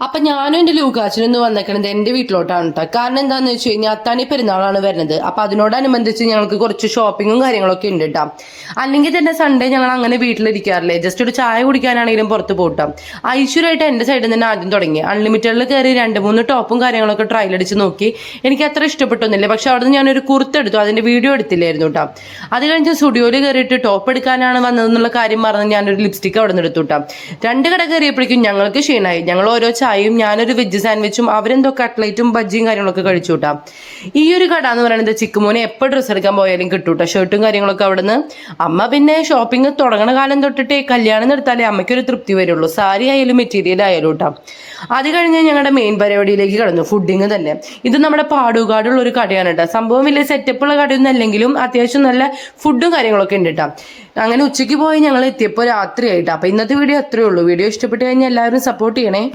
അപ്പൊ ഞാനും എന്റെ ലൂക്കാച്ചനൊന്ന് വന്നേക്കണത് എന്റെ വീട്ടിലോട്ടാണ് കേട്ടോ. കാരണം എന്താന്ന് വെച്ച് കഴിഞ്ഞാൽ അത്താണി പെരുന്നാളാണ് വരുന്നത്. അപ്പൊ അതിനോടനുബന്ധിച്ച് ഞങ്ങൾക്ക് കുറച്ച് ഷോപ്പിങ്ങും കാര്യങ്ങളൊക്കെ ഉണ്ട് കേട്ടോ. അല്ലെങ്കിൽ തന്നെ സൺഡേ ഞങ്ങൾ അങ്ങനെ വീട്ടിലിരിക്കാറില്ലേ, ജസ്റ്റ് ഒരു ചായ കുടിക്കാനാണെങ്കിലും പുറത്ത് പോട്ടാം. ഐശ്വര്യമായിട്ട് എന്റെ സൈഡിൽ നിന്ന് ആദ്യം തുടങ്ങി. അൺലിമിറ്റഡിൽ കയറി 2-3 ടോപ്പും കാര്യങ്ങളൊക്കെ ട്രയൽ അടിച്ച് നോക്കി. എനിക്ക് അത്ര ഇഷ്ടപ്പെട്ടൊന്നുമില്ല. പക്ഷെ അവിടെ നിന്ന് ഞാനൊരു കുർത്തെടുത്തു, അതിന്റെ വീഡിയോ എടുത്തില്ലായിരുന്നു കേട്ടോ. അത് കഴിഞ്ഞ് സ്റ്റുഡിയോയിൽ കയറിയിട്ട് ടോപ്പ് എടുക്കാനാണ് വന്നതെന്നുള്ള കാര്യം പറഞ്ഞ് ഞാനൊരു ലിപ്സ്റ്റിക് അവിടെ നിന്ന് എടുത്തു കേട്ടോ. 2 കട കയറിയപ്പോഴേക്കും ഞങ്ങൾക്ക് ക്ഷീണമായി. ഞങ്ങൾ ഓരോ ചായയും ഞാനൊരു വെജ് സാൻഡ്വിച്ചും അവരെന്തോ കട്ട്ലേറ്റും ബജ്ജിയും കാര്യങ്ങളൊക്കെ കഴിച്ചു കൂട്ടാം. ഈ ഒരു കട എന്ന് പറയുന്നത് ചിക്കുമോനെ എപ്പോൾ ഡ്രസ്സ് എടുക്കാൻ പോയാലും കിട്ടൂട്ടോ, ഷർട്ടും കാര്യങ്ങളൊക്കെ അവിടുന്ന്. അമ്മ പിന്നെ ഷോപ്പിംഗ് തുടങ്ങണ കാലം തൊട്ടിട്ടേ കല്യാണം നിർത്താലേ അമ്മയ്ക്കൊരു തൃപ്തി വരുള്ളൂ, സാരി ആയാലും മെറ്റീരിയൽ ആയാലും കേട്ടോ. അത് കഴിഞ്ഞ് ഞങ്ങളുടെ മെയിൻ പരിപാടിയിലേക്ക് കടന്നു, ഫുഡിങ് തന്നെ. ഇത് നമ്മുടെ പാടുകാടുള്ള ഒരു കടയാണ് കേട്ടോ. സംഭവം വലിയ സെറ്റപ്പുള്ള കടയൊന്നും അല്ലെങ്കിലും അത്യാവശ്യം നല്ല ഫുഡും കാര്യങ്ങളൊക്കെ ഉണ്ട് കേട്ടോ. അങ്ങനെ ഉച്ചയ്ക്ക് പോയി ഞങ്ങൾ എത്തിയപ്പോൾ രാത്രിയായിട്ടോ. അപ്പോൾ ഇന്നത്തെ വീഡിയോ അത്രയേ ഉള്ളൂ. വീഡിയോ ഇഷ്ടപ്പെട്ട് കഴിഞ്ഞാൽ എല്ലാവരും സപ്പോർട്ട് ചെയ്യണേ.